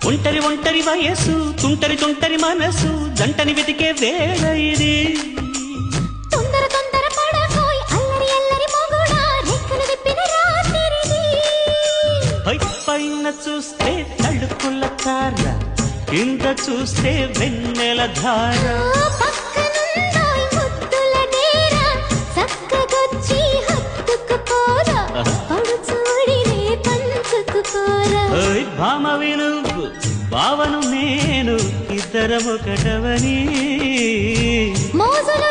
ఒంటరి ఒంటరి వయసు తుంటరి తుంటరి మనసు జంటని వెతికే వేళ ఇది తొందర తొందర పడకోయ్ అల్లరి అల్లరి మొగుడా రెక్కలు విప్పిన రాత్రిది పైన చూస్తే తడుకుల తార కింద చూస్తే వెన్నెల ధార పక్కనుందోయ్ ముద్దుల డేరా చక్కగొచ్చి హత్తుకుపోరా పడుచూడినే పంచుకుపోరా భామ విను భావను నేను ఇద్దరమొకటవని మోజులు